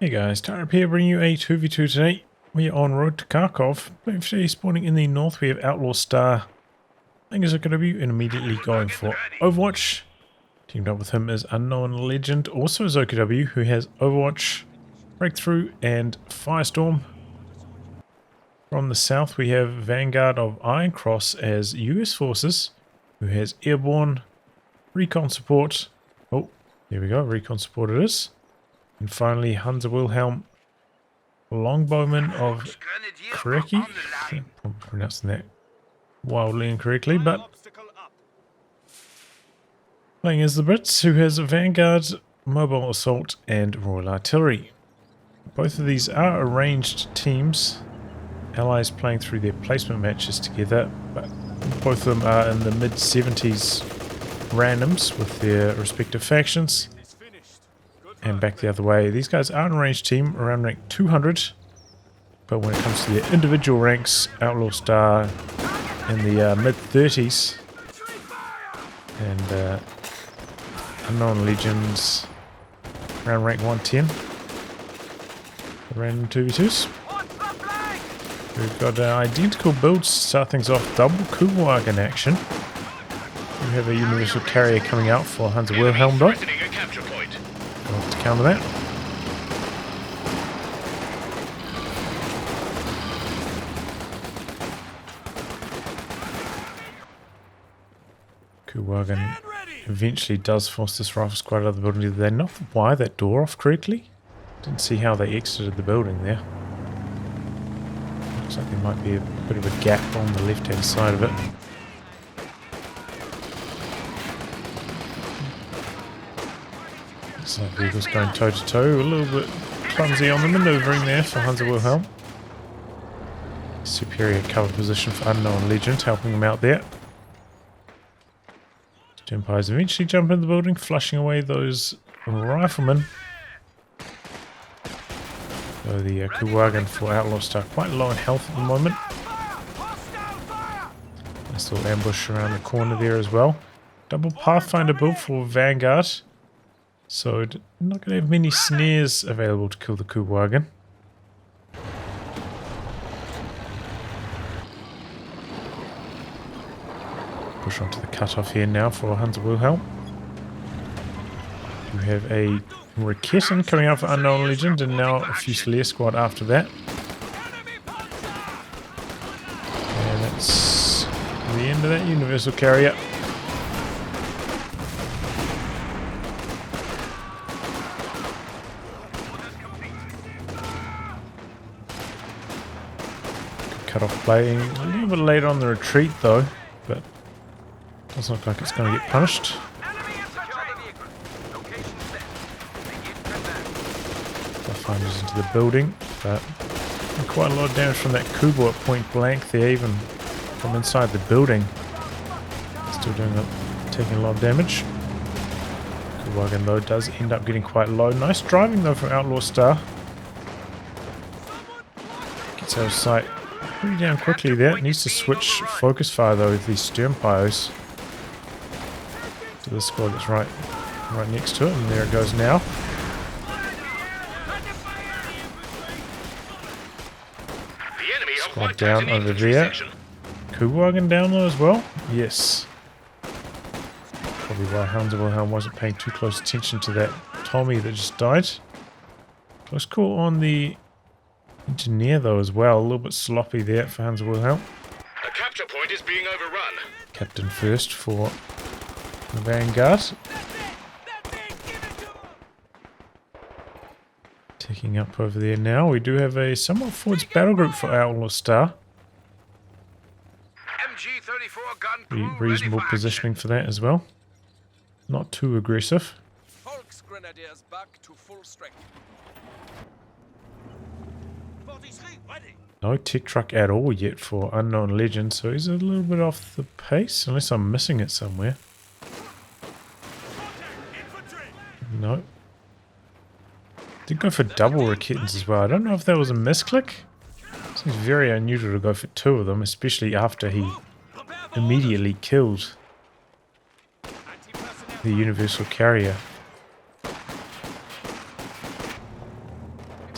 Hey guys, Tarap here bringing you a 2v2 today. We are on road to Kharkov. Playing today, spawning in the north, we have Outlaw Star. Playing as Zokow and immediately going for Overwatch. Teamed up with him is Unknown Legend, also Zokow, who has Overwatch, Breakthrough and Firestorm. From the south we have Vanguard of Iron Cross as US Forces, who has Airborne, Recon support. Oh, there we go, Recon support it is. And finally, Hanzawilhelm, Longbowman of Crecy. I'm probably pronouncing that wildly incorrectly, but playing as the Brits, who has Vanguard, Mobile Assault, and Royal Artillery. Both of these are arranged teams, allies playing through their placement matches together, but both of them are in the mid-70s randoms with their respective factions. And back the other way, these guys are an arranged team around rank 200, but when it comes to their individual ranks, Outlaw Star in the mid-30s, and Unknown Legends around rank 110. Random 2v2s. We've got identical builds to start things off, double Kuhwagen action. We have a universal carrier coming out for Hanzawilhelm though. We'll have to counter that. Kuhwagen eventually does force this rifle squad out of the building. Did they not wire that door off correctly? Didn't see how they exited the building there. Looks like there might be a bit of a gap on the left hand side of it. Looks like vehicles going toe to toe, a little bit clumsy on the manoeuvring there for Hanzawilhelm. Superior cover position for Unknown Legend, helping him out there. Empires eventually jump into the building, flushing away those riflemen. So the Kuhwagen for Outlaw Star quite low in health at the moment. Nice little ambush around the corner there as well. Double Pathfinder build for Vanguard. So not going to have many snares available to kill the Kuhwagen. Push onto the cutoff here now for Hanzawilhelm. We have a Recon coming out for Unknown Legend and now a Fusilier squad after that. And that's the end of that universal carrier. Cut off playing a little bit later on the retreat though, but doesn't look like it's going to get punished. Pathfinders into the building, but quite a lot of damage from that Kubo at point blank there, even from inside the building. Still taking a lot of damage. Kuhwagen though does end up getting quite low. Nice driving though from Outlaw Star. Gets out of sight pretty damn quickly there. Needs to switch focus fire though with these stern pyros to the squad that's right next to it, and there it goes now. Squad down over there. Kuhwagen down though as well? Yes. Probably why Hanzawilhelm wasn't paying too close attention to that Tommy that just died. Close call on the engineer though as well. A little bit sloppy there for Hanzawilhelm. A capture point is being overrun. Captain first for the Vanguard. Ticking up over there now. We do have a somewhat forwards battle group for Outlaw Star. MG-34 gun crew Reasonable positioning for that as well. Not too aggressive. Volksgrenadiers back to full strength. No tech truck at all yet for Unknown Legend, so he's a little bit off the pace, unless I'm missing it somewhere. No. Did go for double Recons as well. I don't know if that was a misclick. Seems very unusual to go for two of them, especially after he immediately killed the universal carrier.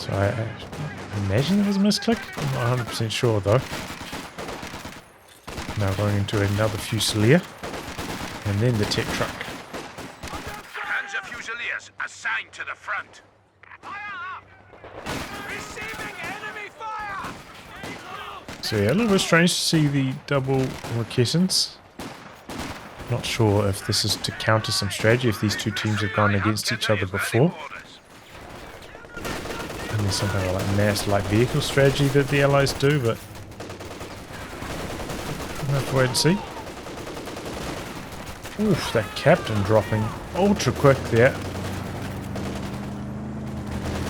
So I imagine it was a misclick. I'm not 100% sure though. Now going into another Fusilier. And then the tech truck. Panzer Fusiliers assigned to the front. Receiving enemy fire! So yeah, a little bit strange to see the double Recessants. Not sure if this is to counter some strategy, if these two teams have gone against each other before. And there's some kind of like mass light vehicle strategy that the Allies do, but we'll have to wait and see. Oof, that captain dropping ultra quick there.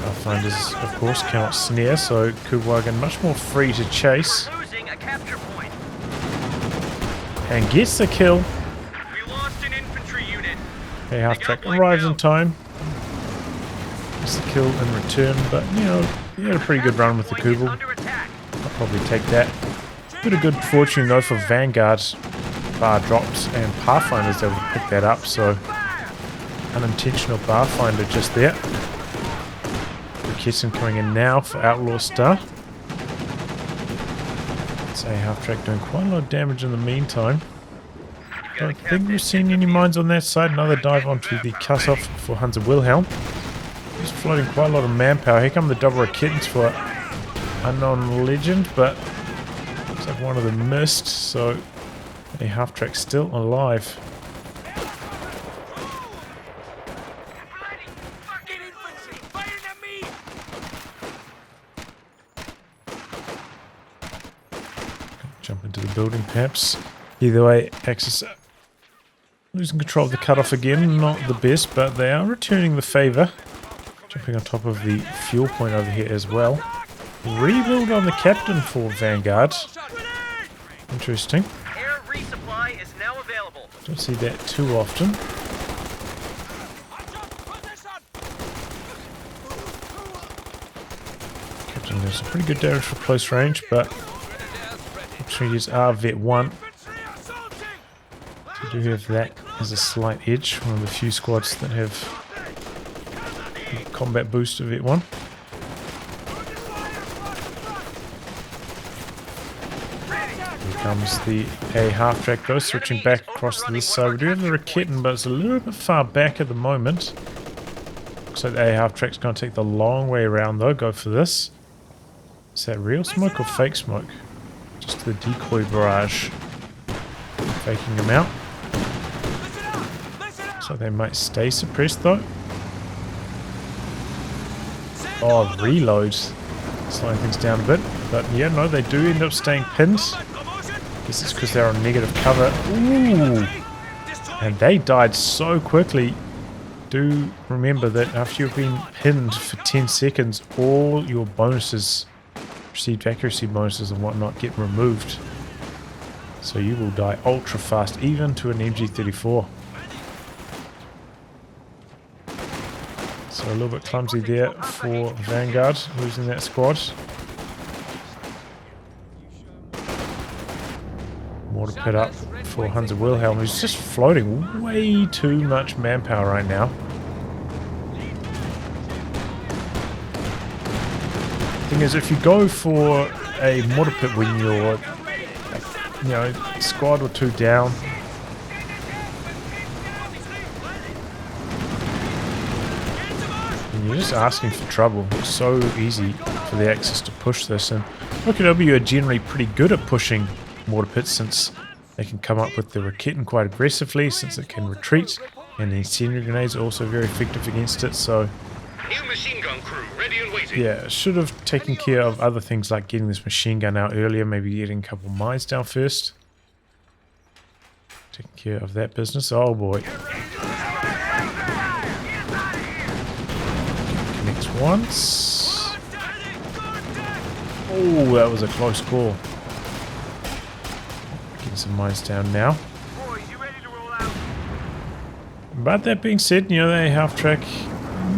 Pathfinders, of course, cannot snare, so Kubwagen much more free to chase. Losing a capture point. And gets the kill. We lost an infantry unit. Okay, half-track arrives in time. Gets the kill in return, but you know, he had a pretty good run with the Kubel. Under attack. I'll probably take that. Bit of good fortune though for Vanguard. Bar drops and Pathfinder's able to pick that up, so unintentional Barfinder just there. Recesson coming in now for Outlaw Star. It's a half-track doing quite a lot of damage in the meantime. Don't think we've seen any mines on that side. Another dive onto the cutoff for Hanzawilhelm. He's floating quite a lot of manpower. Here come the double Raketens for Unknown Legend, but looks like one of them missed, so a half-track still alive. Jump into the building perhaps. Either way, Axis losing control of the cutoff again. Not the best, but they are returning the favour. Jumping on top of the fuel point over here as well. Rebuild on the captain for Vanguard. Interesting. Air resupply is now available. Don't see that too often. Captain does some pretty good damage for close range, but opportunities are Vet 1. So we do have that as a slight edge. One of the few squads that have combat boost of Vet 1. Here comes the A half-track though, switching back across to this side. We do have the Raketen, but it's a little bit far back at the moment. Looks like the A half-track's going to take the long way around though. Go for this. Is that real smoke or fake smoke? Just the decoy barrage. Faking them out. So they might stay suppressed though. Oh, reloads. Slowing things down a bit. But yeah, no, they do end up staying pinned. Guess it's because they're on negative cover. Ooh! And they died so quickly. Do remember that after you've been pinned for 10 seconds, all your bonuses, received accuracy bonuses and whatnot, get removed. So you will die ultra fast, even to an MG34. So a little bit clumsy there for Vanguard, losing that squad. More to put up for Hanzawilhelm, who's just floating way too much manpower right now. Thing is, if you go for a mortar pit when you're, you know, squad or two down, and you're just asking for trouble. It's so easy for the Axis to push this, and OKW are generally pretty good at pushing mortar pits since they can come up with the Raketen quite aggressively, since it can retreat, and the incendiary grenades are also very effective against it. So New machine gun crew ready and waiting. yeah, should have taken care of other things like getting this machine gun out earlier, maybe getting a couple mines down first. Taking care of that business. Oh boy. Connects once. Oh, that was a close call. Getting some mines down now. But that being said, you know, they half-track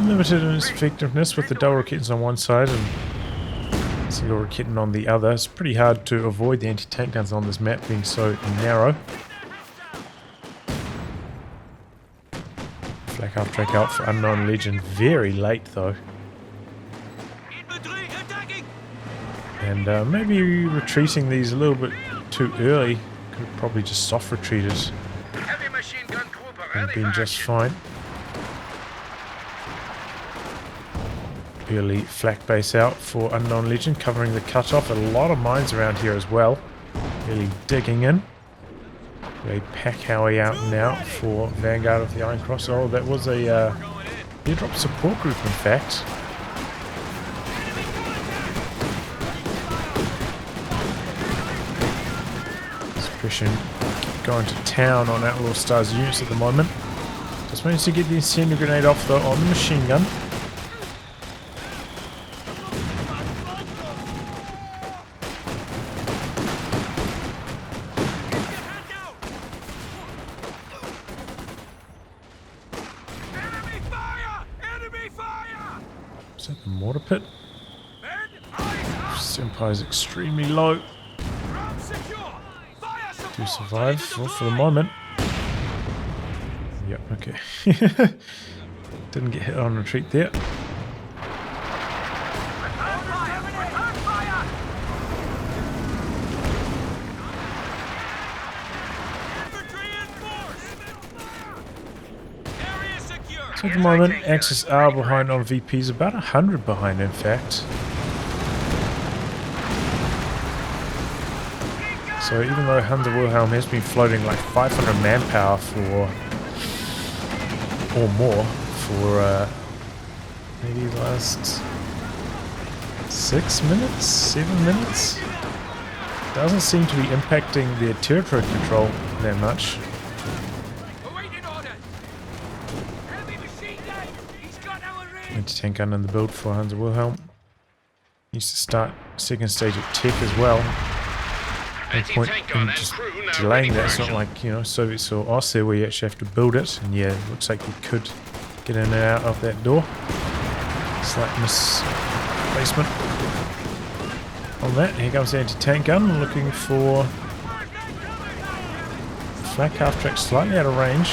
limited in its effectiveness with the double Raketens on one side and single Raketen on the other. It's pretty hard to avoid the anti-tank guns on this map being so narrow. Flak half-track out for Unknown Legend. Very late though. Infantry attacking! And maybe retreating these a little bit too early. Could have probably just soft retreated Heavy machine gun group and ready been for just action. fine. Early flak base out for Unknown Legion, covering the cutoff. A lot of mines around here as well. Really digging in. A pack Howie out now for Vanguard of the Iron Cross. Oh, that was a airdrop support group, in fact. Suppression going to town on Outlaw Star's units at the moment. Just managed to get the incendiary grenade off though on the machine gun. Enemy fire! Enemy fire! Is that the mortar pit? Men, eyes up! Senpai's extremely low. Ground secure! Fire support! Do survive well, for the moment. Yep, okay. Didn't get hit on retreat there. Return fire! Return fire! Infantry in force! Area secure! So at the moment, Axis are behind on VPs, about 100 behind in fact. So even though Hanzawilhelm has been floating like 500 manpower for, or more, for maybe the last 6 minutes, 7 minutes, doesn't seem to be impacting their territory control that much. Awaiting orders! Heavy machine gun! He's got our range! Anti-tank gun in the build for Hanzawilhelm. Needs to start second stage at tech as well. No point in just delaying that. It's not like, you know, Soviets or Austria where you actually have to build it. And yeah, it looks like you could get in and out of that door. Slight misplacement on that. Here comes the anti-tank gun, looking for flak half track slightly out of range.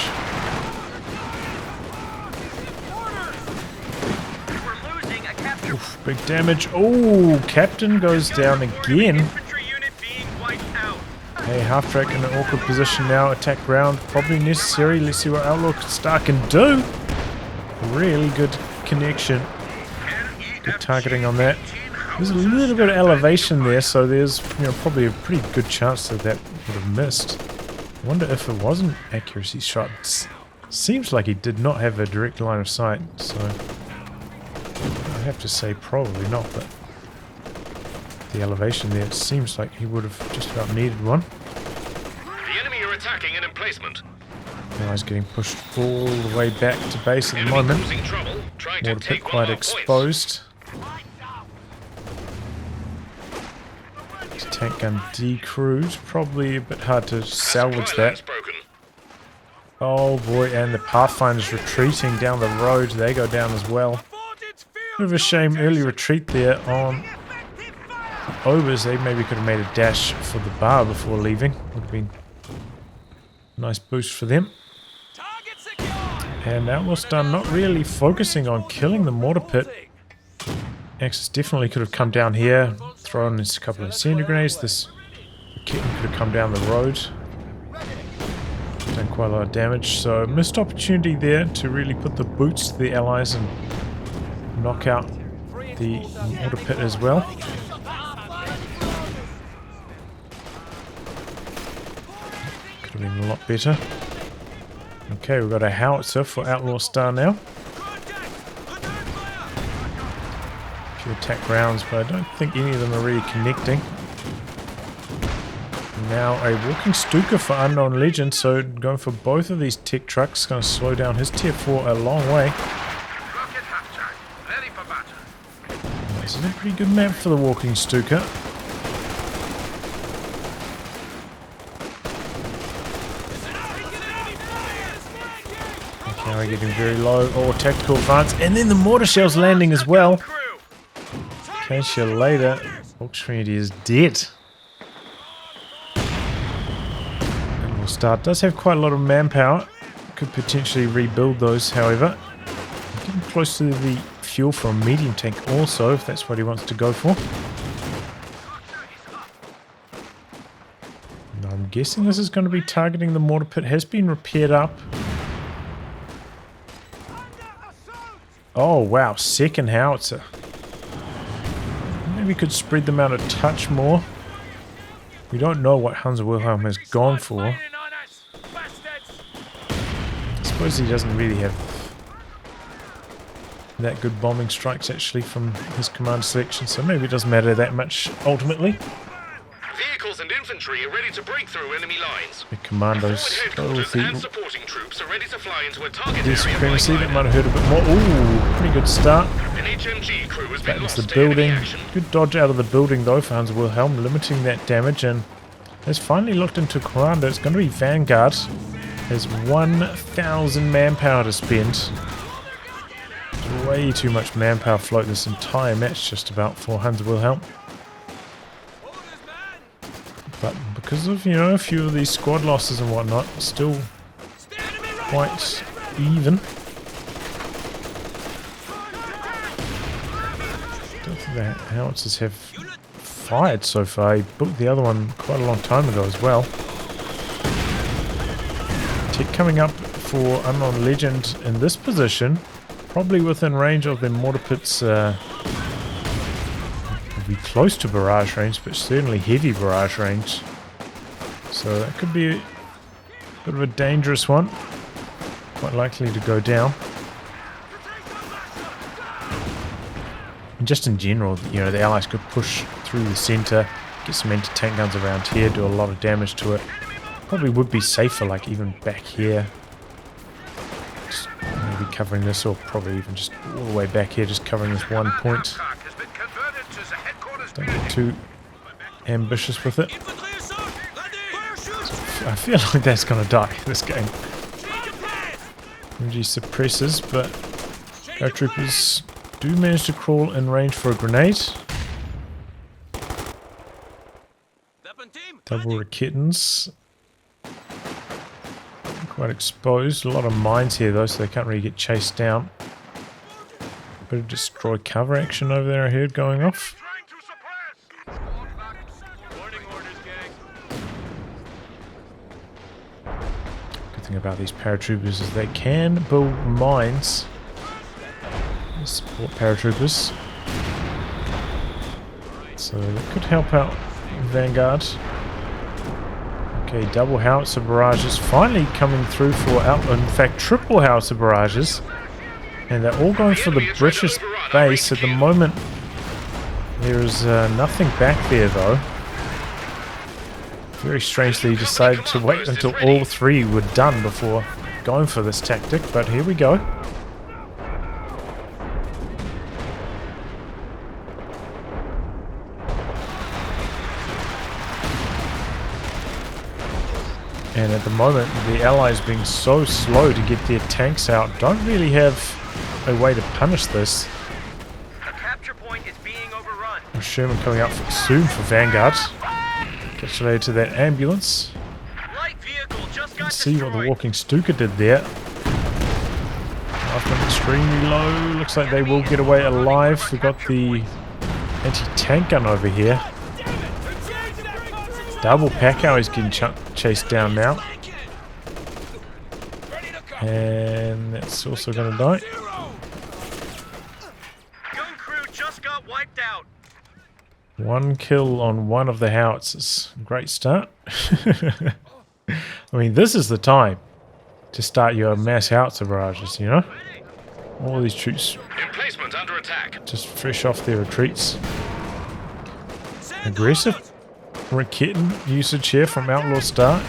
We're losing a capture. Oof, big damage. Oh, Captain goes down again. Infantry unit being wiped out. Hey, half track in an awkward position now. Attack ground probably necessary. Let's see what Outlaw Star can do. Really good connection. Good targeting on that. There's a little bit of elevation there, so there's, you know, probably a pretty good chance that that would have missed. I wonder if it was an accuracy shot. Seems like he did not have a direct line of sight, so I'd have to say probably not, but the elevation there, it seems like he would have just about needed one. The enemy are attacking an emplacement. Now he's getting pushed all the way back to base at the Enemy moment. causing trouble. Trying to Water pit take one quite of our points. exposed. His tank gun decrewed. Probably a bit hard to salvage Supply line's that. broken. Oh boy, and the Pathfinder's retreating down the road. They go down as well. Bit of a shame, early retreat there on Obers. They maybe could have made a dash for the bar before leaving. Would have been a nice boost for them. And Outlaw Star not really focusing on killing the mortar pit. Axis definitely could have come down here, thrown a couple of incendiary grenades. This kitten could have come down the road. Done quite a lot of damage, so missed opportunity there to really put the boots to the allies and knock out the mortar pit as well. Could have been a lot better. Okay, we've got a howitzer for Outlaw Star now. A few attack rounds, but I don't think any of them are really connecting. Now a walking Stuka for Unknown Legend, so going for both of these tech trucks, going to slow down his tier 4 a long way. Rocket half track. Ready for battle. This is a pretty good map for the walking Stuka. Now we're getting very low. Oh, tactical advance. And then the mortar shells landing as well. Catch you later. Hulk Trinity is dead. And we'll start. Does have quite a lot of manpower. Could potentially rebuild those, however. Getting close to the fuel for a medium tank also, if that's what he wants to go for. And I'm guessing this is going to be targeting the mortar pit. Has been repaired up. Oh wow, second howitzer. Maybe we could spread them out a touch more. We don't know what Hanzawilhelm has gone for. I suppose he doesn't really have that good bombing strikes actually from his command selection, so maybe it doesn't matter that much ultimately. Vehicles and infantry are ready to break through enemy lines. The commandos go with the and supporting troops are ready to fly into a target the supremacy. That might have hurt a bit more. Ooh, pretty good start. An HMG crew has been Back lost into the to enemy building. action. Good dodge out of the building though for Hanzawilhelm, limiting that damage, and has finally looked into commander. It's going to be Vanguard. Has 1,000 manpower to spend. Way too much manpower float this entire match just about for Hanzawilhelm. But because of, you know, a few of these squad losses and whatnot, still quite even. Don't think the howitzers have fired so far. He booked the other one quite a long time ago as well. Tech coming up for Unknown Legend in this position. Probably within range of the mortar pits. Will be close to barrage range, but certainly heavy barrage range. So that could be a bit of a dangerous one. Quite likely to go down. And just in general, you know, the Allies could push through the centre, get some anti-tank guns around here, do a lot of damage to it. Probably would be safer, like even back here. Just maybe covering this, or probably even just all the way back here, just covering this one point. Don't get too ambitious with it. I feel like that's going to die, this game. MG suppresses, but paratroopers do manage to crawl in range for a grenade. Double Raketans. Quite exposed. A lot of mines here though, so they can't really get chased down. Bit of destroy cover action over there I heard going off. Good thing about these paratroopers is they can build mines. Support paratroopers. So that could help out Vanguard. Okay, double howitzer barrages finally coming through for Outlaw. In fact, triple howitzer barrages. And they're all going for the British base. At the moment, there is nothing back there though. Very strangely decided to wait until all three were done before going for this tactic, but here we go. And at the moment, the Allies being so slow to get their tanks out don't really have a way to punish this. The capture point is being overrun. Sherman coming up soon for Vanguard. Gets related to that ambulance. Light vehicle just got See what the destroyed. walking Stuka did there. After extremely low, looks like they will get away alive. We've got the anti-tank gun over here. Double Packow is getting chased down now. And that's also going to die. Gun crew just got wiped out. One kill on one of the howitzers. Great start. I mean, this is the time to start your mass howitzer barrages, you know? All these troops Emplacement under attack. just fresh off their retreats. Aggressive Raketan usage here from Outlaw Star.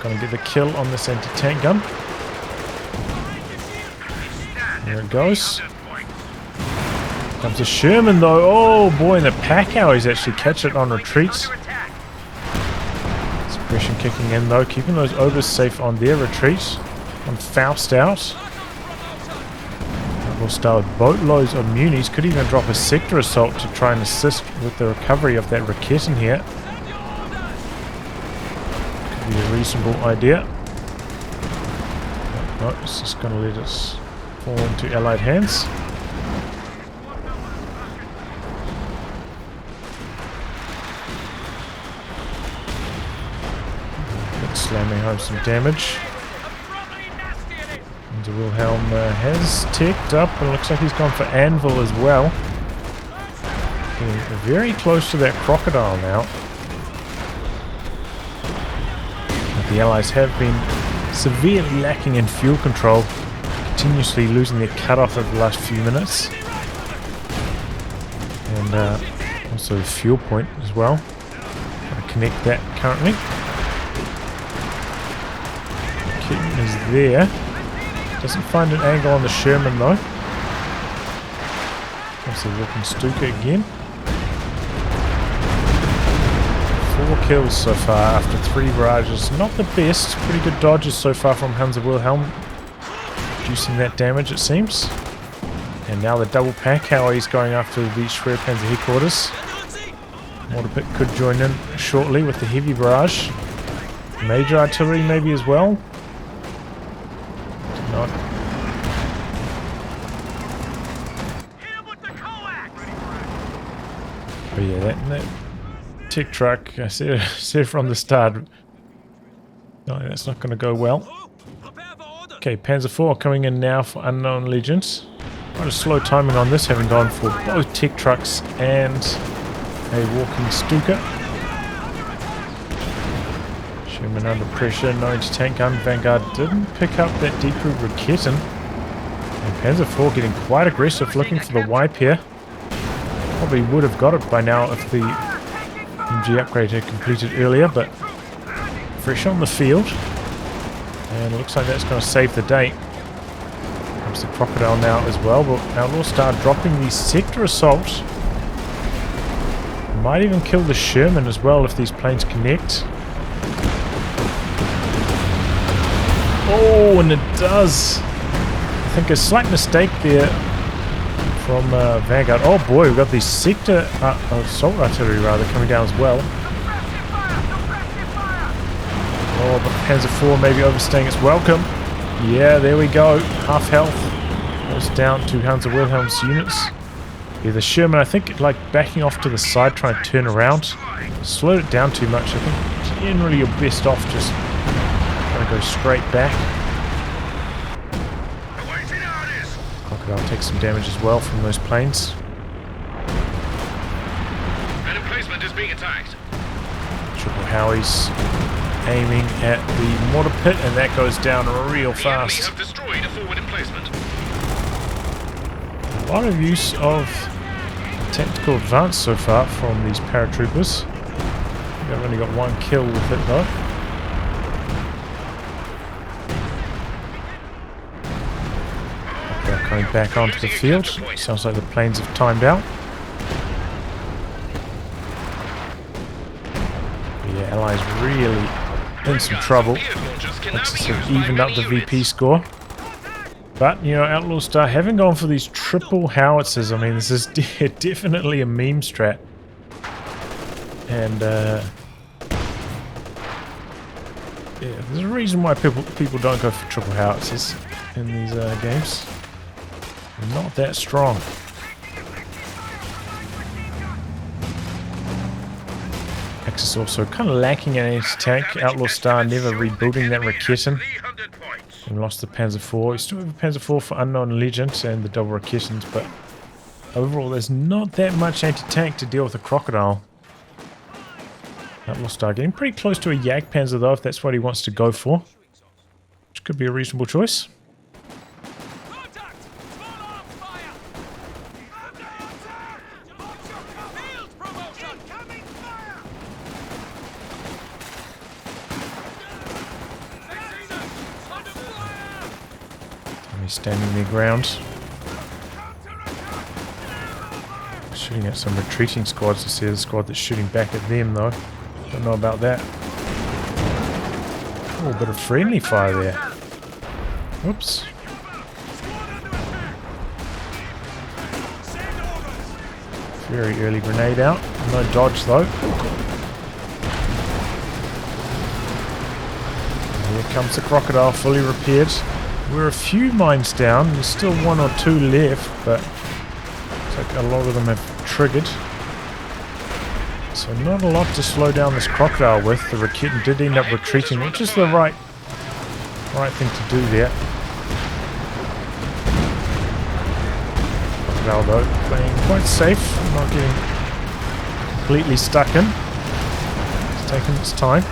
Gonna get the kill on this anti-tank gun. There it goes. Comes a Sherman though. Oh boy, and the Packow is actually catch it on retreats. Under attack. Suppression kicking in though, keeping those overs safe on their retreat. On Faust out. Outlaw Star with boatloads of munis. Could even drop a sector assault to try and assist with the recovery of that Raketan here. Could be a reasonable idea. No, it's just going to let us fall into Allied hands. slamming home some damage. Hanzawilhelm has ticked up, and looks like he's gone for Anvil as well. Getting very close to that crocodile now. But the allies have been severely lacking in fuel control, continuously losing their cutoff over the last few minutes. And also the fuel point as well. Trying to connect that currently. Kitten is there. Doesn't find an angle on the Sherman though. Also looking Stuka again. 4 kills so far after 3 barrages. Not the best. Pretty good dodges so far from Hanzawilhelm. Reducing that damage it seems. And now the double pack. How he's going after the Schwerpanzer headquarters. Mortar could join in shortly with the heavy barrage. Major artillery maybe as well. Did not. But yeah, that tick truck, I said from the start, no, that's not going to go well. Okay, Panzer IV coming in now for Unknown Legends. Quite a slow timing on this, having gone for both tick trucks and a walking Stuka. Sherman under pressure, no anti-tank gun. Vanguard didn't pick up that deep-root Recon. And Panzer IV getting quite aggressive, looking for the wipe here. Probably would have got it by now if the MG upgrade had completed earlier, but fresh on the field. And it looks like that's going to save the day. Comes the crocodile now as well, but Outlaw start dropping the sector assault. Might even kill the Sherman as well if these planes connect. Oh, and it does. I think a slight mistake there from Vanguard. Oh boy, we've got the sector assault artillery rather coming down as well. Oh, but Panzer IV maybe overstaying its welcome. Yeah, there we go. Half health. Goes down to Hanzawilhelm's units. Yeah, the Sherman, I think, like backing off to the side, trying to turn around. Slowed it down too much. I think generally you're best off just trying to go straight back. Crocodile takes some damage as well from those planes. An emplacement is being attacked. Triple Howie's aiming at the mortar pit, and that goes down real The enemy fast. have destroyed a forward emplacement. A lot of use of tactical advance so far from these paratroopers. I think I've only got 1 kill with it though. They're coming back onto the field. Sounds like the planes have timed out. Yeah, Allies really in some trouble. Let's sort of evened up the VP score. But, you know, Outlaw Star haven't gone for these triple howitzers. I mean, this is definitely a meme strat. And, yeah, there's a reason why people don't go for triple howitzers in these games. They're not that strong. Axis also kind of lacking an anti-tank. Outlaw Star never rebuilding that Recon. And lost the Panzer IV. We still have a Panzer IV for Unknown Legends and the double Recons, but overall there's not that much anti-tank to deal with a crocodile. Outlaw Star getting pretty close to a Jagdpanzer though, if that's what he wants to go for. Which could be a reasonable choice. Standing their ground. Shooting at some retreating squads. I see the squad that's shooting back at them though. Don't know about that. Oh, a bit of friendly fire there. Oops. Very early grenade out. No dodge though. Here comes the crocodile, fully repaired. We're a few mines down. There's still 1 or 2 left, but looks like a lot of them have triggered. So not a lot to slow down this crocodile with. The Recon did end up retreating, which is the right thing to do there. Crocodile though, playing quite safe, not getting completely stuck in. It's taking its time.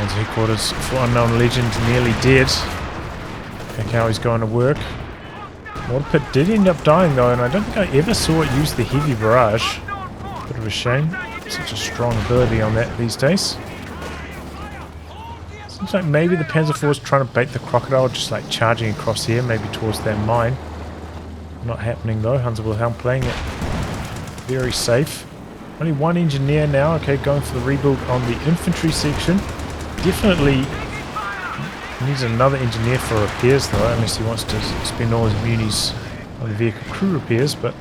Headquarters for Unknown Legend nearly dead. Check how he's going to work. Waterpit did end up dying though, and I don't think I ever saw it use the heavy barrage. Bit of a shame. Such a strong ability on that these days. Seems like maybe the Panzer IV is trying to bait the crocodile, just like charging across here, maybe towards that mine. Not happening though. Hanzawilhelm playing it very safe. Only one engineer now. Okay, going for the rebuild on the infantry section. Definitely needs another engineer for repairs though, unless he wants to spend all his munis on the vehicle crew repairs, but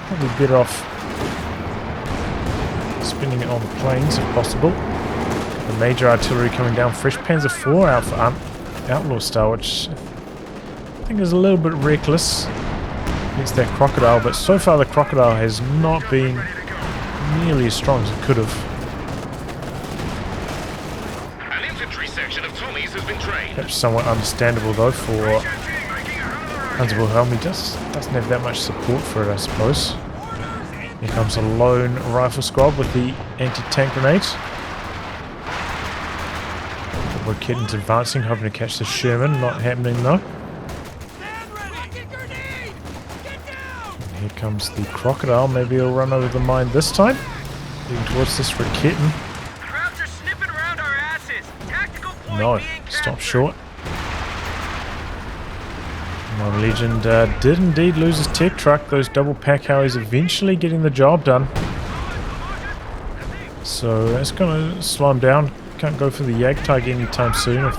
probably better off spending it on the planes if possible. The major artillery coming down, fresh Panzer IV out for Outlaw style, which I think is a little bit reckless against that crocodile, but so far the crocodile has not been nearly as strong as it could have. Perhaps somewhat understandable though for Hanzawilhelm. He doesn't have that much support for it, I suppose. Here comes a lone rifle squad with the anti-tank grenade. We're Kitten's advancing, hoping to catch the Sherman. Not happening though. And here comes the crocodile. Maybe he'll run over the mine this time. Heading towards this for Kitten. No, stop short. My Legend did indeed lose his tech truck. Those double pack howies eventually getting the job done. So that's going to slow him down. Can't go for the Jagdtiger anytime soon. If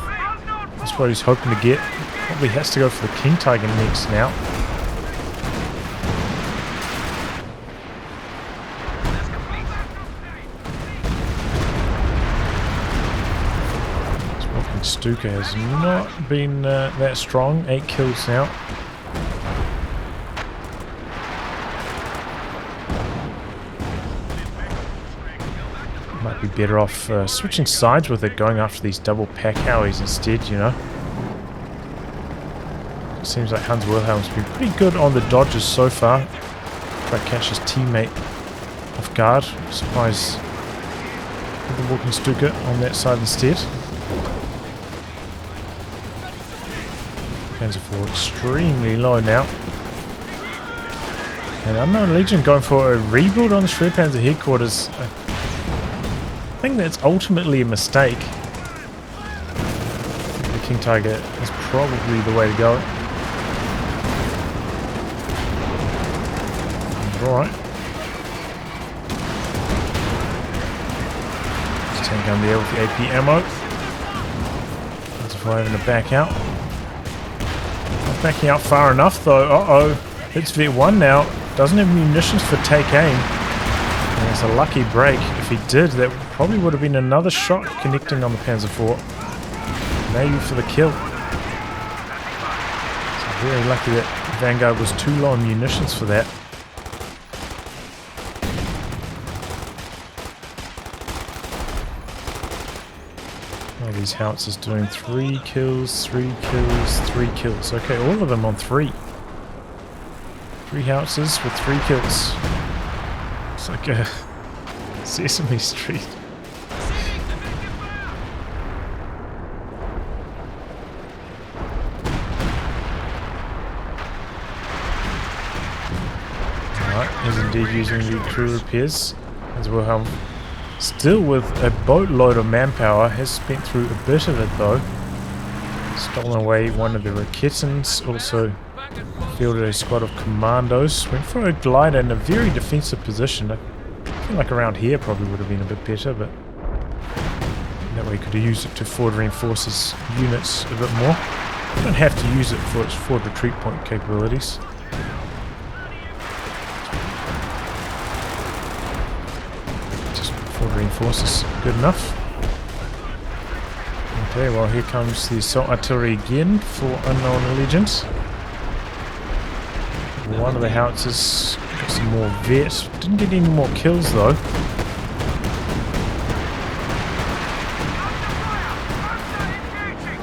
that's what he's hoping to get. Probably has to go for the King Tiger next now. Stuka has not been that strong. 8 kills now. Might be better off switching sides with it, going after these double pack howies instead, you know. It seems like Hanzawilhelm's been pretty good on the dodges so far. Try to catch his teammate off guard. Surprise with the walking Stuka on that side instead. Panzer IV extremely low now. And Unknown Legion going for a rebuild on the Shred Panzer headquarters. I think that's ultimately a mistake. The King Tiger is probably the way to go. Alright. Just tank down there with the AP ammo. Panzer IV having to back out. Backing out far enough though. Uh-oh. Hits V1 now. Doesn't have munitions for take aim. And it's a lucky break. If he did, that probably would have been another shot connecting on the Panzer IV. Maybe for the kill. So very lucky that Vanguard was too low on munitions for that. These howitzers doing 3 kills, 3 kills, 3 kills. Okay, all of them on 3. 3 howitzers with 3 kills. It's like a Sesame Street. Alright, he's indeed using the crew repairs as well. Still with a boatload of manpower, has spent through a bit of it though. Stolen away one of the Raketans, also fielded a squad of commandos. Went for a glider in a very defensive position. I feel like around here probably would have been a bit better, but that way you could have used it to forward reinforce his units a bit more. You don't have to use it for its forward retreat point capabilities. Reinforces good enough. Okay, well here comes the assault artillery again for unknown allegiance. One of the howitzers got some more vet. Didn't get any more kills though.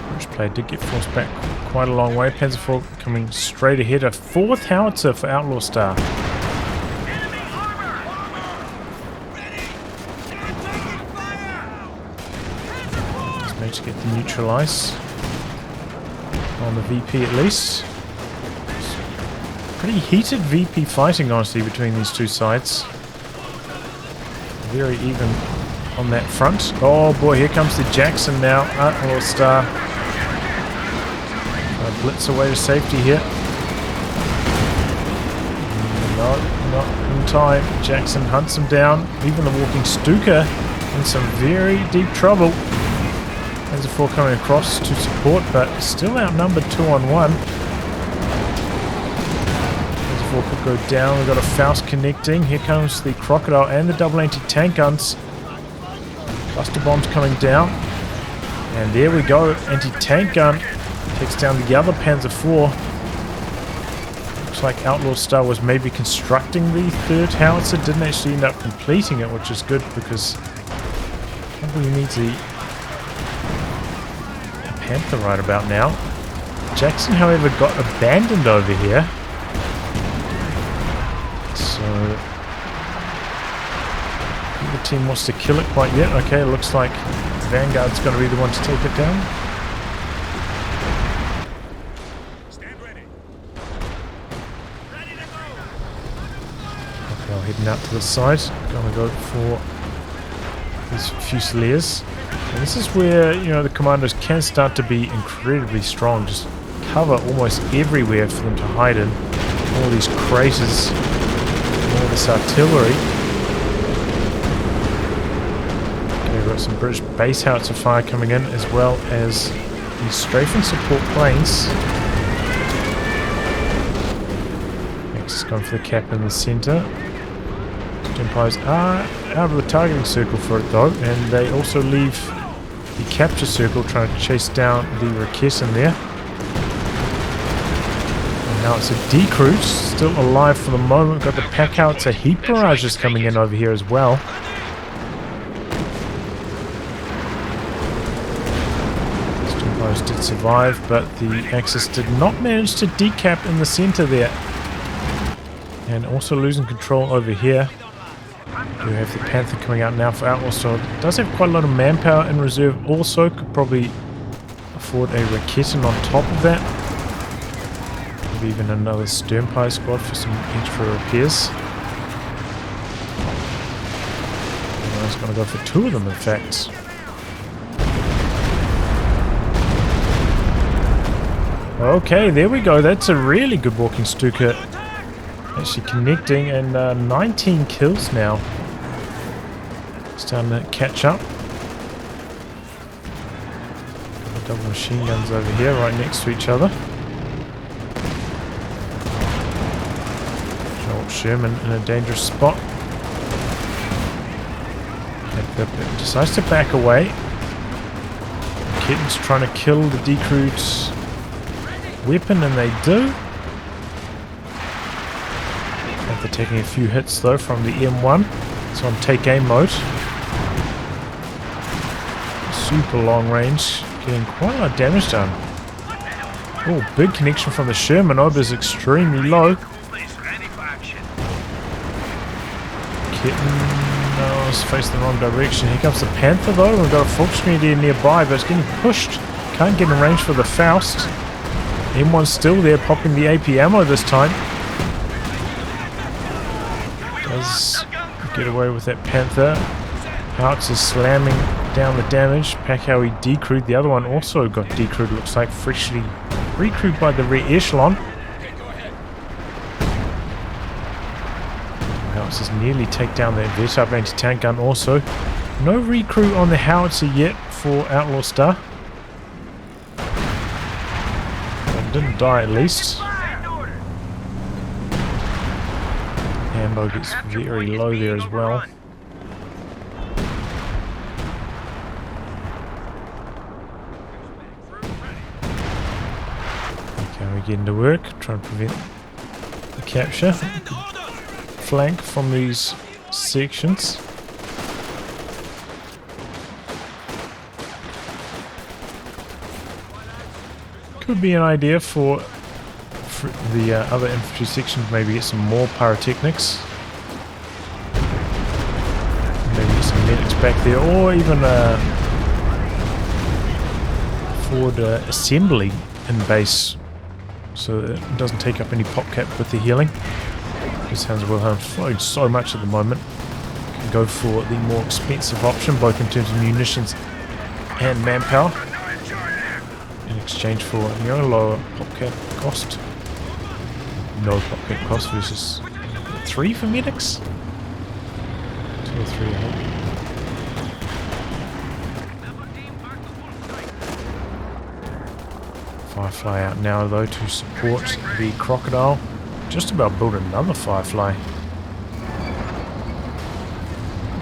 British player did get forced back quite a long way. Panzer IV coming straight ahead. A 4th howitzer for Outlaw Star. Just managed to get the neutralize on the VP at least. Pretty heated VP fighting, honestly, between these two sides. Very even on that front. Oh boy, here comes the Jackson now. Outlaw Star. Blitz away to safety here. No, not in time. Jackson hunts him down. Even the walking Stuka in some very deep trouble. Panzer IV coming across to support, but still outnumbered 2-on-1. Could go down. We've got a Faust connecting. Here comes the Crocodile and the double anti-tank guns. Cluster bombs coming down. And there we go. Anti-tank gun takes down the other Panzer IV. Looks like Outlaw Star was maybe constructing the 3rd howitzer. Didn't actually end up completing it, which is good because probably needs a Panther right about now. Jackson, however, got abandoned over here. So the team wants to kill it quite yet. Okay, it looks like Vanguard's going to be the one to take it down. Stand ready. Okay, heading out to the side. Going to go for these Fusiliers. And this is where, you know, the commandos can start to be incredibly strong. Just cover almost everywhere for them to hide in. All these craters. All this artillery. Okay, we've got some British base howitzer fire coming in, as well as the strafing support planes. Next is going for the cap in the centre. Empires are out of the targeting circle for it though, and they also leave the capture circle trying to chase down the Recon in there. Now it's a decruit, still alive for the moment. Got the pack howitzer heat barrages coming in over here as well. Steamboats did survive, but the Axis did not manage to decap in the center there. And also losing control over here. We have the Panther coming out now for Outlaw, so it does have quite a lot of manpower in reserve also. Could probably afford a Recon on top of that. Even another Sternpire squad for some extra repairs. I was going to go for 2 of them, in fact. Okay, there we go. That's a really good walking Stuka. Actually connecting, and 19 kills now. Starting to catch up. Got the double machine guns over here, right next to each other. Sherman in a dangerous spot. Decides to back away. Kitten's trying to kill the decruit's weapon, and they do. After taking a few hits though from the M1. It's on take aim mode. Super long range. Getting quite a lot of damage done. Oh, big connection from the Sherman. Ober's extremely low. No, it's facing the wrong direction. Here comes the Panther though. We've got a Volksmeer nearby, but it's getting pushed. Can't get in range for the Faust. M1's still there, popping the AP ammo this time. Does get away with that Panther. Howitzer slamming down the damage. Packhowie decrewed. The other one also got decrewed, looks like, freshly recrewed by the rear echelon. Howitzers nearly take down their vet-up anti-tank gun also. No recrew on the howitzer yet for Outlaw Star. Well, didn't die at least. Ammo gets very low there as well. we get into work, try and prevent the capture. Flank from these sections. Could be an idea for the other infantry sections, maybe get some more pyrotechnics. Maybe get some medics back there, or even forward assembly in base, so that it doesn't take up any pop cap with the healing. This Hanzawilhelm flowing so much at the moment. Can go for the more expensive option, both in terms of munitions and manpower, in exchange for lower pop cap cost. No pop cap cost versus 3 for medics? 2 or 3, I think. Firefly out now though to support the crocodile. Just about build another Firefly.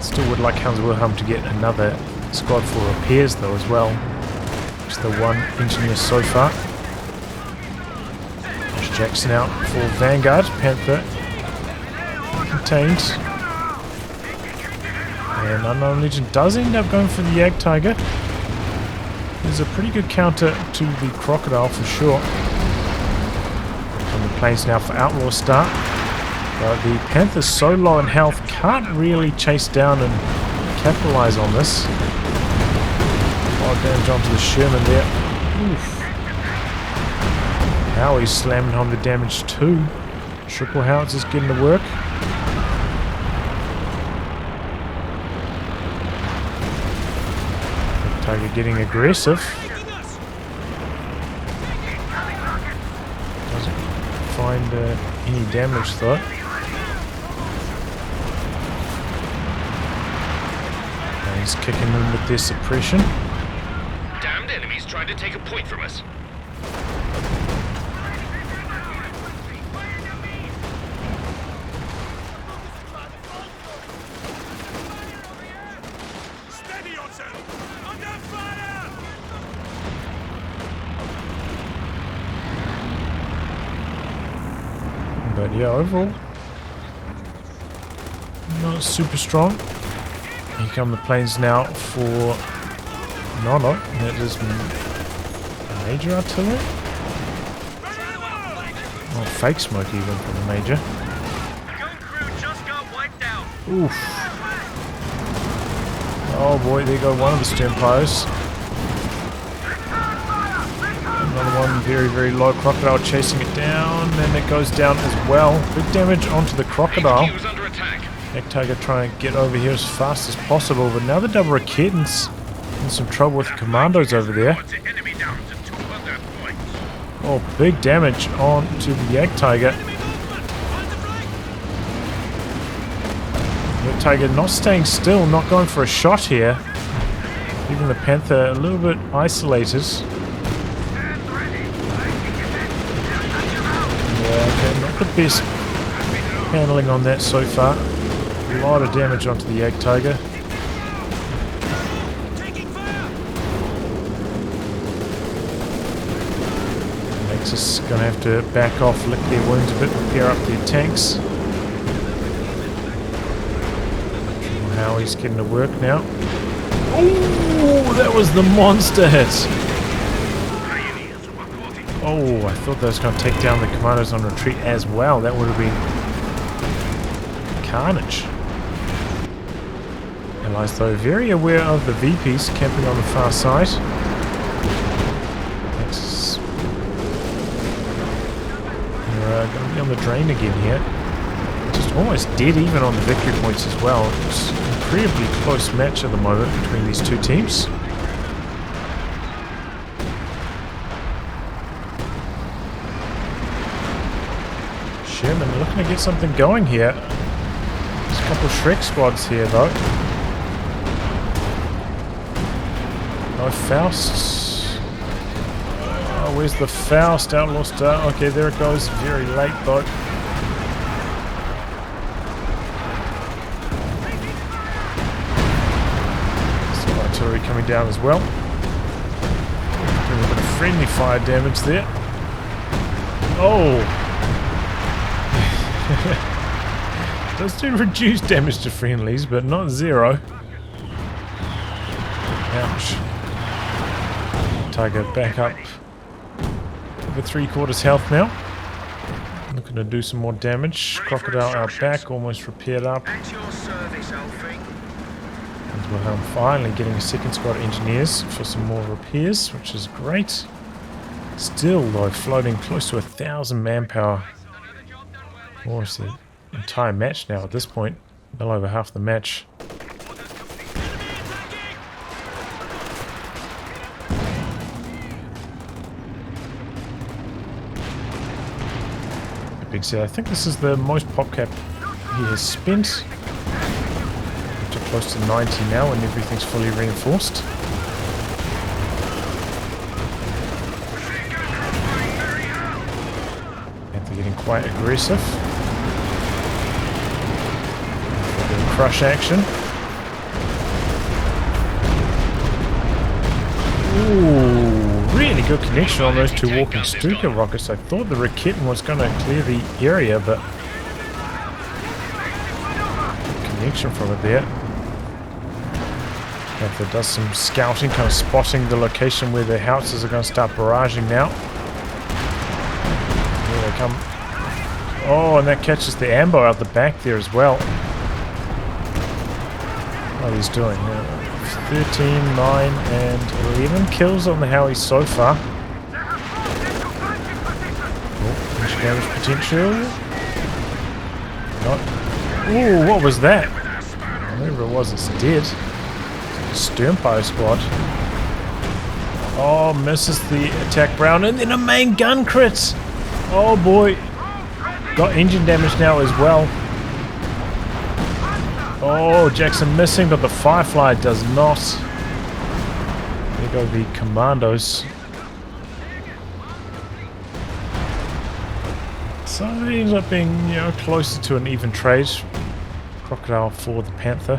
Still would like Hanzawilhelm to get another squad for repairs though as well. Just the one engineer so far. There's Jackson out for Vanguard. Panther contained. And Unknown Legion does end up going for the Yag Tiger. There's a pretty good counter to the crocodile for sure. On the plains now for Outlaw start. But the Panther's so low in health, can't really chase down and capitalize on this. A lot of damage onto the Sherman there. Oof. Howie's slamming home the damage too. Triple howitzers getting to work. Tiger getting aggressive. Doesn't find any damage though. And he's kicking them with their suppression. Damned enemies trying to take a point from us. But yeah, overall, not super strong. Here come the planes now for... No, that is major artillery? Oh, fake smoke even from the major. Gun crew just got wiped out. Oof. Oh boy, there go one of the stern pyros. Another one, very, very low. Crocodile chasing it down, and it goes down as well. Big damage onto the crocodile. Yag Tiger trying to get over here as fast as possible, but now the double Raketans in some trouble with the commandos over there. Oh, big damage onto the Yag Tiger. Yag Tiger not staying still, not going for a shot here. Even the Panther a little bit isolated. Not the best handling on that so far. A lot of damage onto the Yag Tiger. Nexus gonna have to back off, lick their wounds a bit, repair up their tanks. Howie's getting to work now. Oh, that was the monster hit! Oh, I thought that was going to take down the commandos on retreat as well. That would have been carnage. Allies, though, very aware of the VPs camping on the far side. They're going to be on the drain again here. Just almost dead even on the victory points as well. It's an incredibly close match at the moment between these two teams. Sherman looking to get something going here. There's a couple of Shrek squads here though. No Fausts. Oh, where's the Faust? Outlaw Star. Okay, there it goes. Very late though. Some artillery coming down as well. Doing a bit of friendly fire damage there. Oh! Does do reduced damage to friendlies, but not zero. Ouch. Tiger back up. Over 3/4 health now. Looking to do some more damage. Crocodile out back, almost repaired up. At your service, Alfie. Hanzawilhelm finally getting a second squad of engineers for some more repairs, which is great. Still, though, floating close to 1,000 manpower. Almost the entire match now at this point. Well over half the match. Big set. I think this is the most PopCap he has spent. Up to close to 90 now and everything's fully reinforced. And they're getting quite aggressive. A bit of crush action. Ooh, really good connection on those two walking Stuka rockets. I thought the Recon was going to clear the area, but good connection from it there. Panther does some scouting, kind of spotting the location where the howitzers are going to start barraging now. Here they come. Oh, and that catches the ambo out the back there as well. What are he's doing? 13, 9, and 11 kills on the Howie so far. Oh, much damage potential. Not. Ooh, what was that? Whatever it was, it's dead. Sternpire squad. Oh, misses the attack Brown, and then a main gun crits. Oh boy. Got engine damage now as well. Oh, Jackson missing, but the Firefly does not. There go the commandos. So it ends up being, you know, closer to an even trade. Crocodile for the Panther.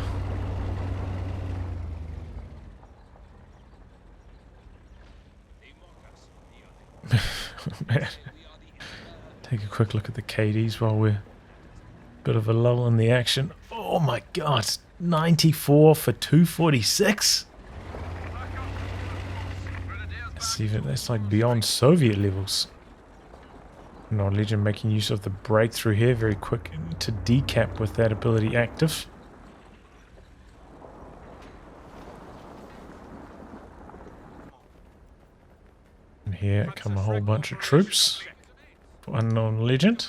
Man. Take a quick look at the KDs while we're bit of a lull in the action. Oh my god, 94 for 246. That's like beyond Soviet levels. No Legend making use of the breakthrough here, very quick to decap with that ability active. And here come a whole bunch of troops for Unknown Legend.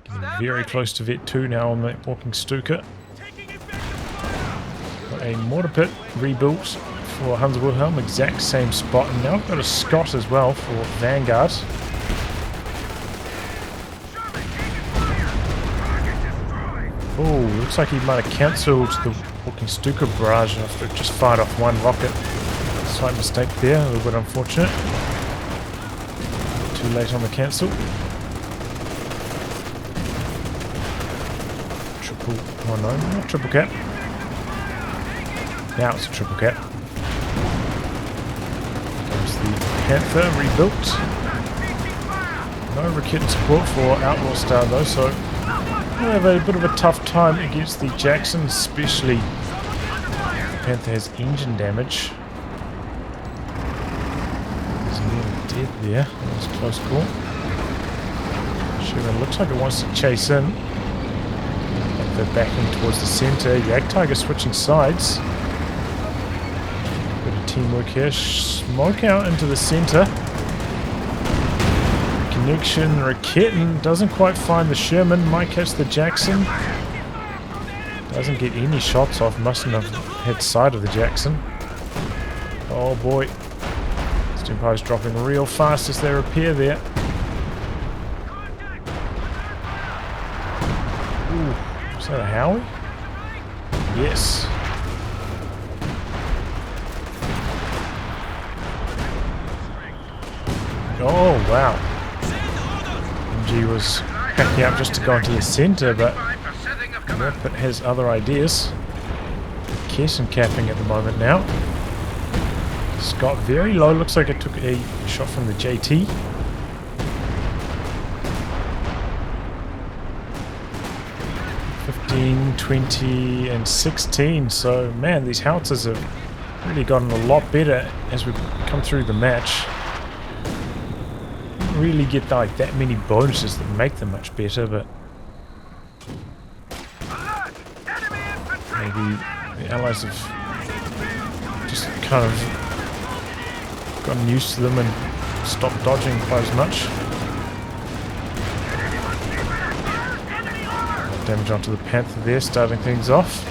Getting very close to Vet 2 now on that walking Stuka. Got a mortar pit rebuilt for Hanzawilhelm, exact same spot. And now we've got a Scott as well for Vanguard. Oh, looks like he might have cancelled the walking Stuka barrage after just fired off one rocket. Slight mistake there, a little bit unfortunate. Too late on the cancel. Oh no, not triple cap. Now it's a triple cap. Comes the Panther rebuilt. No Recon support for Outlaw Star though, so we'll have a bit of a tough time against the Jackson, especially the Panther has engine damage. He's nearly dead there. That was a close call. Sherman looks like it wants to chase in. They're backing towards the center. Tiger switching sides. Bit of teamwork here. Smoke out into the center. Connection. Recon doesn't quite find the Sherman. Might catch the Jackson. Doesn't get any shots off. Mustn't have hit side of the Jackson. Oh boy. Stempire's dropping real fast as they repair there. Ooh. Is that a Howie? Yes. Oh, wow. MG was backing up just to go into the center, but Rapid has other ideas. Kearson capping at the moment now. Scott very low. Looks like it took a shot from the JT. 19, 20, and 16. So, man, these howitzers have really gotten a lot better as we come through the match. Don't really get like that many bonuses that make them much better, but maybe the allies have just kind of gotten used to them and stopped dodging quite as much. Damage onto the Panther there, starting things off.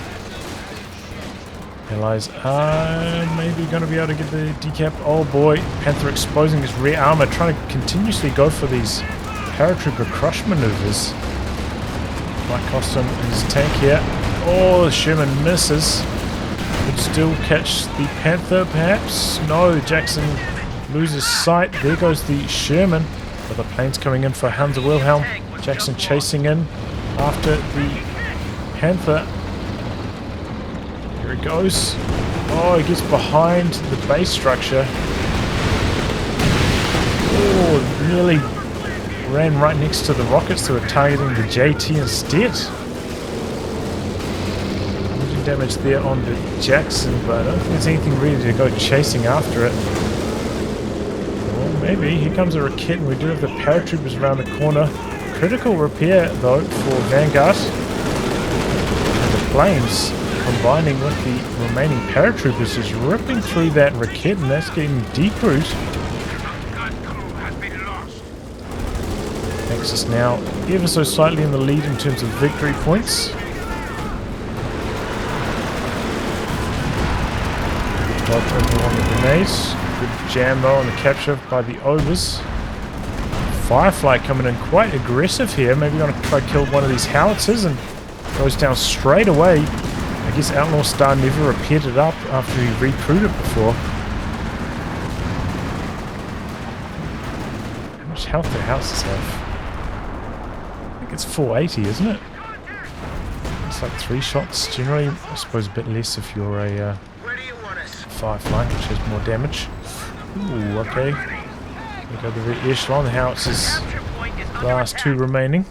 Allies are maybe going to be able to get the decap. Oh boy, Panther exposing his rear armor, trying to continuously go for these paratrooper crush maneuvers. Might cost him his tank here. Oh, Sherman misses. Could still catch the Panther perhaps. No, Jackson loses sight. There goes the Sherman. Other planes coming in for Hanzawilhelm. Jackson chasing in after the Panther. Here it goes. Oh, he gets behind the base structure. Oh, really ran right next to the rockets that were targeting the JT instead. Losing damage there on the Jackson, but I don't think there's anything really to go chasing after it. Well, maybe. Here comes a Recon, and we do have the paratroopers around the corner. Critical repair, though, for Vanguard. And the planes, combining with the remaining paratroopers, is ripping through that Recon, and that's getting degrouped. Makes us now ever so slightly in the lead in terms of victory points. Dodge over on the grenades. Good jam though on the capture by the Overs. Firefly coming in quite aggressive here. Maybe going to try to kill one of these howitzers and goes down straight away. I guess Outlaw Star never repaired it up after he recruited it before. How much health do houses have? I think it's 480, isn't it? It's like 3 shots generally. I suppose a bit less if you're a Firefly, which has more damage. Ooh, okay. We go the rear echelon. The howitzers, the last 2 remaining.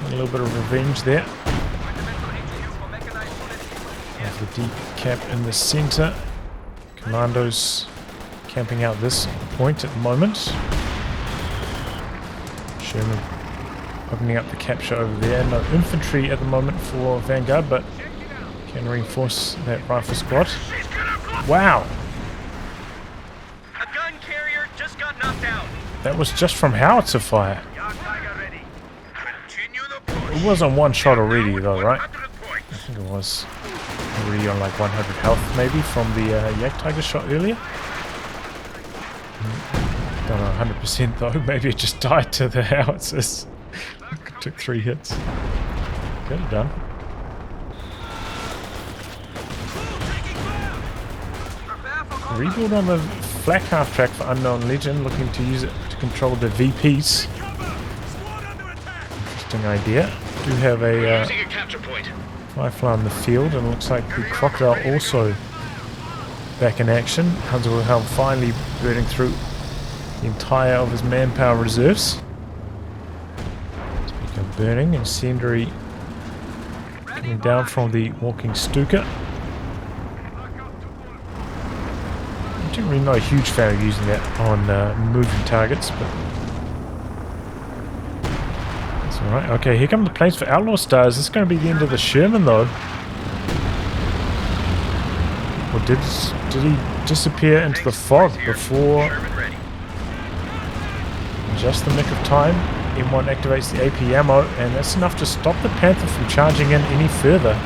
A little bit of revenge there. Have the deep cap in the center. Commandos camping out this point at the moment. Sherman opening up the capture over there. No infantry at the moment for Vanguard, but can reinforce that rifle squad. Wow! A gun carrier just got knocked out. That was just from howitzer fire. It was on 1 shot already though, right? I think it was already on like 100 health maybe from the Yak Tiger shot earlier. Don't know 100% though, maybe it just died to the howitzers. Took 3 hits. Get it done. Rebuild on the flak half track for Unknown Legend, looking to use it to control the VPs. Interesting idea. Do have a Firefly on the field, and it looks like the Crocodile also back in action. Hanzawilhelm finally burning through the entire of his manpower reserves. Speaking of burning, incendiary coming down from the walking Stuka. I don't really know a huge fan of using that on moving targets, but that's alright. Okay, here come the planes for Outlaw Stars. This is going to be the end of the Sherman though. Or did he disappear into the fog before? In just the nick of time, M1 activates the AP ammo, and that's enough to stop the Panther from charging in any further.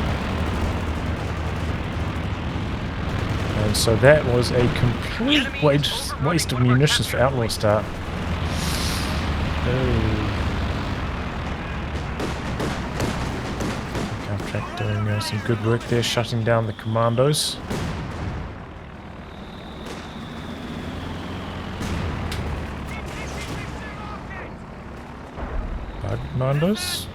And so that was a complete waste of munitions for Outlaw Star. Contract doing some good work there, shutting down the commandos. Bug commandos.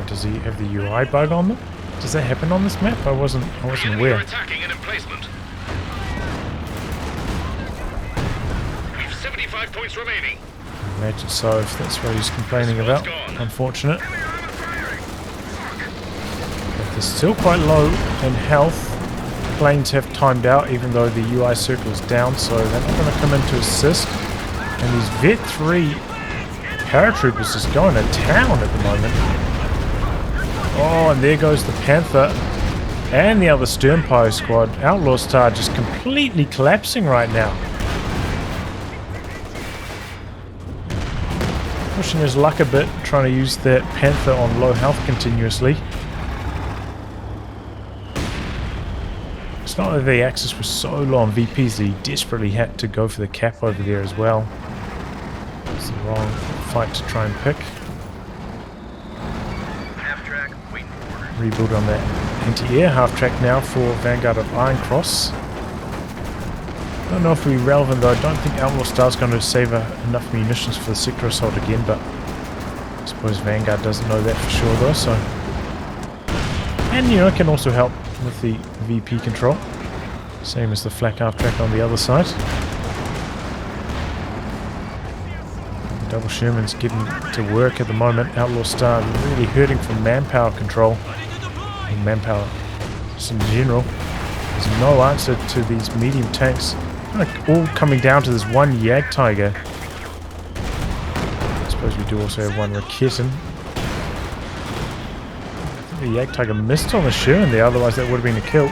Does he have the UI bug on them? Does that happen on this map? I wasn't aware. Attacking an emplacement. We've 75 points remaining. Imagine so, if that's what he's complaining about. Unfortunate. But they're still quite low in health. Planes have timed out, even though the UI circle's down, so they're not going to come in to assist. And these Vet 3 paratroopers just going to town at the moment. Oh, and there goes the Panther and the other Sternpire squad. Outlaw Star just completely collapsing right now. Pushing his luck a bit, trying to use that Panther on low health continuously. It's not that the Axis was so low on VPs that he desperately had to go for the cap over there as well. It's the wrong fight to try and pick. Half-track, waiting for order. Rebuild on that anti-air half-track now for Vanguard of Iron Cross. Don't know if we're relevant though. I don't think Outlaw Star's going to save enough munitions for the sector assault again, but I suppose Vanguard doesn't know that for sure though, so... And, you know, it can also help with the VP control. Same as the flak half-track on the other side. Double Sherman's getting to work at the moment. Outlaw Star really hurting from manpower control. And manpower just in general. There's no answer to these medium tanks. Like all coming down to this one Yag Tiger. I suppose we do also have one Recon. I think the Yag Tiger missed on the Sherman there, otherwise that would have been a kill.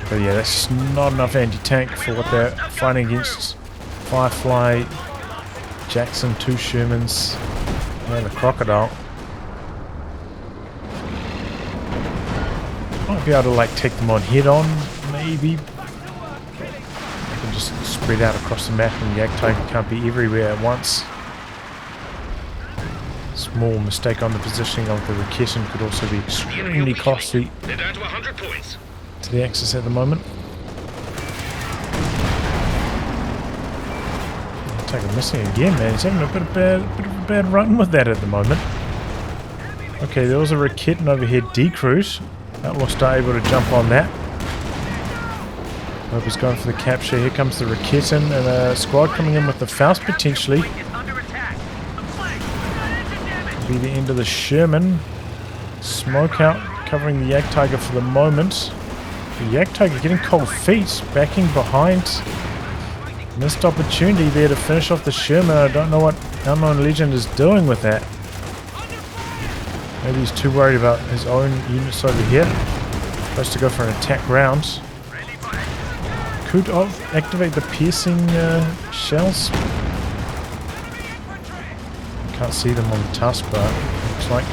But yeah, that's just not enough anti-tank for what they're fighting against. Firefly, Jackson, 2 Shermans, and a Crocodile. Might be able to like take them on head on, maybe. I can just spread out across the map and the Yag Tiger can't be everywhere at once. Small mistake on the positioning of the Recon could also be extremely costly They're down to 100 points. to the Axis at the moment. Tiger missing again, man. He's having a bit of a bad run with that at the moment. Okay, there was a Recon overhead decruise. Outlaw Star able to jump on that. Hope he's going for the capture. Here comes the Recon and a squad coming in with the Faust potentially. Be the end of the Sherman. Smoke out covering the Yag Tiger for the moment. The Yag Tiger getting cold feet, backing behind. Missed opportunity there to finish off the Sherman. I don't know what Unknown Legend is doing with that. Maybe he's too worried about his own units over here. Supposed to go for an attack round. Could activate the piercing shells. Can't see them on the taskbar. Looks like.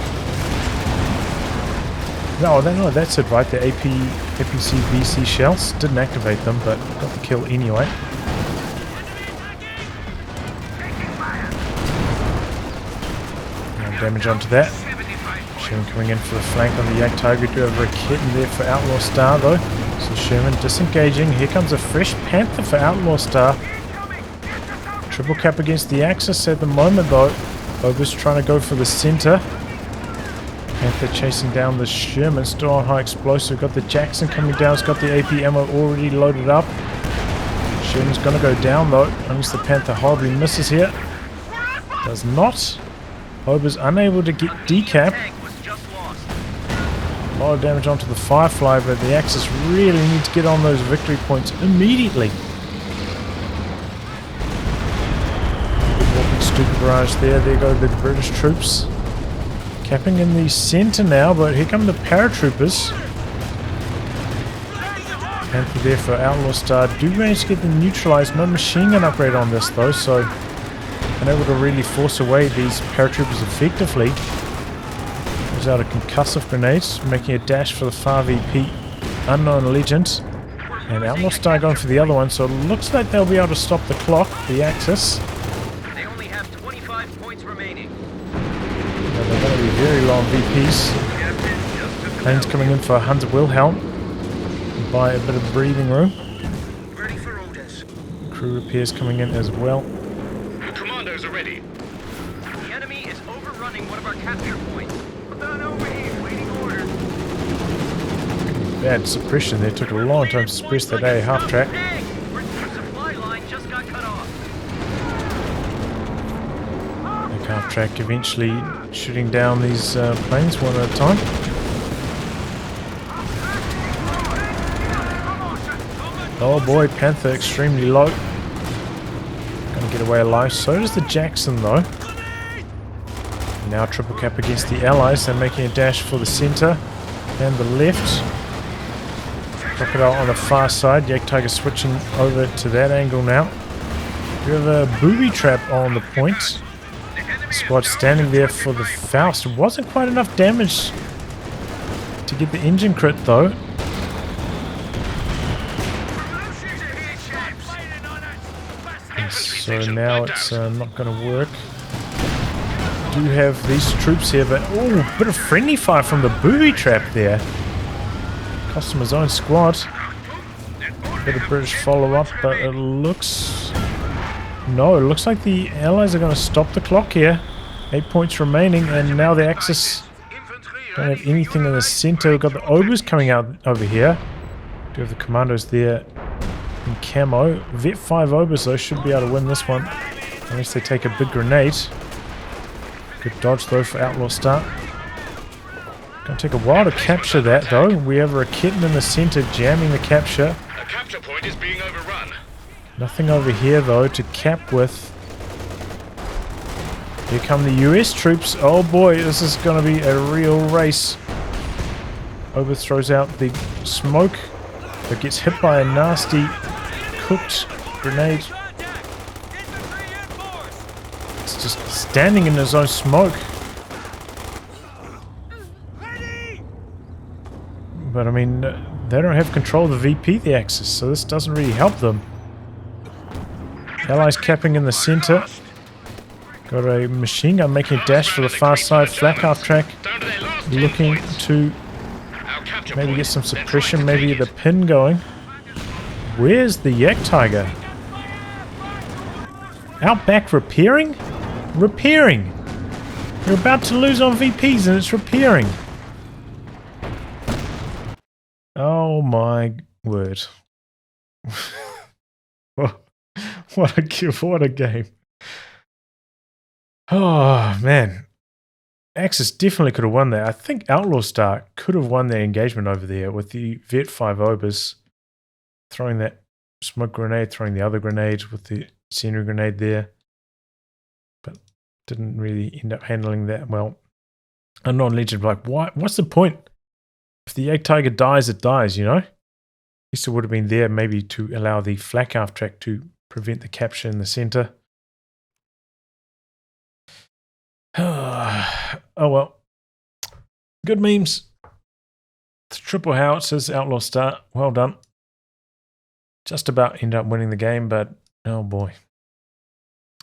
No, that's it, right? The APC VC shells didn't activate them, but got the kill anyway. And damage onto that. Sherman coming in for the flank on the Yag Tiger. Do have a kitten there for Outlaw Star though. So Sherman disengaging. Here comes a fresh Panther for Outlaw Star. Triple cap against the Axis at the moment though. Ober's trying to go for the center. Panther chasing down the Sherman. Still on high explosive. Got the Jackson coming down. It's got the AP ammo already loaded up. Sherman's going to go down though. Unless the Panther horribly misses here. Does not. Ober's unable to get decap. A lot of damage onto the Firefly, but the Axis really need to get on those victory points immediately. Walking stupid barrage there. There go the British troops. Capping in the center now, but here come the paratroopers. Panther there for Outlaw Star. Do manage to get them neutralized. No machine gun upgrade on this though, so unable to really force away these paratroopers effectively. Goes out a concussive grenade, making a dash for the far VP. Unknown Legend. And Outlaw Star going for the other one, so it looks like they'll be able to stop the clock, the Axis. They only have 25 points remaining. They're going to be very long VPs. Planes coming in for Hanzawilhelm. Buy a bit of breathing room. Ready for orders. Crew repairs coming in as well. Commandos are ready. The enemy is overrunning one of our capture points. Put that over here, waiting orders. bad suppression there. Took a long time to suppress that A half track. Supply line just got cut off. The half track eventually shooting down these planes one at a time. Oh boy, Panther extremely low. Gonna get away alive. So does the Jackson though. Now triple cap against the Allies. They're making a dash for the center and the left. Crocodile on the far side. Jagdtiger switching over to that angle now. We have a booby trap on the point. Squad standing there for the Faust. It wasn't quite enough damage to get the engine crit though. And so now it's not going to work. Do have these troops here, but oh, bit of friendly fire from the booby trap there. Cost him his own squad. Bit of British follow up, but it looks... No, it looks like the Allies are going to stop the clock here. 8 points remaining, and now the Axis don't have anything in the center. We've got the Obers coming out over here. Do have the commandos there in camo. Vet 5 Obers though should be able to win this one, unless they take a big grenade. Good dodge though for Outlaw start. Gonna take a while to capture that though. We have a kitten in the center jamming the capture. A capture point is being overrun. Nothing over here though to cap with. Here come the US troops. Oh boy, this is gonna be a real race. Over throws out the smoke, but gets hit by a nasty cooked grenade. It's just standing in his own smoke. But I mean, they don't have control of the VP, the Axis, so this doesn't really help them. Allies capping in the center. Got a machine gun making a dash for the far side. Flak half track. Looking to maybe get some suppression, maybe the pin going. Where's the Jagdtiger? Out back repairing? Repairing! You're about to lose on VPs and it's repairing. Oh my word. What a game. Oh man. Axis definitely could have won that. I think Outlaw Star could have won their engagement over there with the Vet 5 Obers throwing that smoke grenade, throwing the other grenade with the scenery grenade there. But didn't really end up handling that well. Unknown Legend, like, what's the point? If the Jagdtiger dies, it dies, you know? At least it would have been there maybe to allow the flak half track to prevent the capture in the center. Oh well. Good memes. It's triple howitzers, Outlaw start. Well done. Just about ended up winning the game, but oh boy.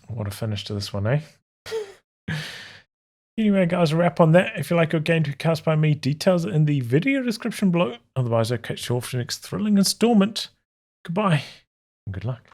What a finish to this one, eh? Anyway, guys, a wrap on that. If you like your game to be cast by me, details are in the video description below. Otherwise, I'll catch you all for the next thrilling installment. Goodbye and good luck.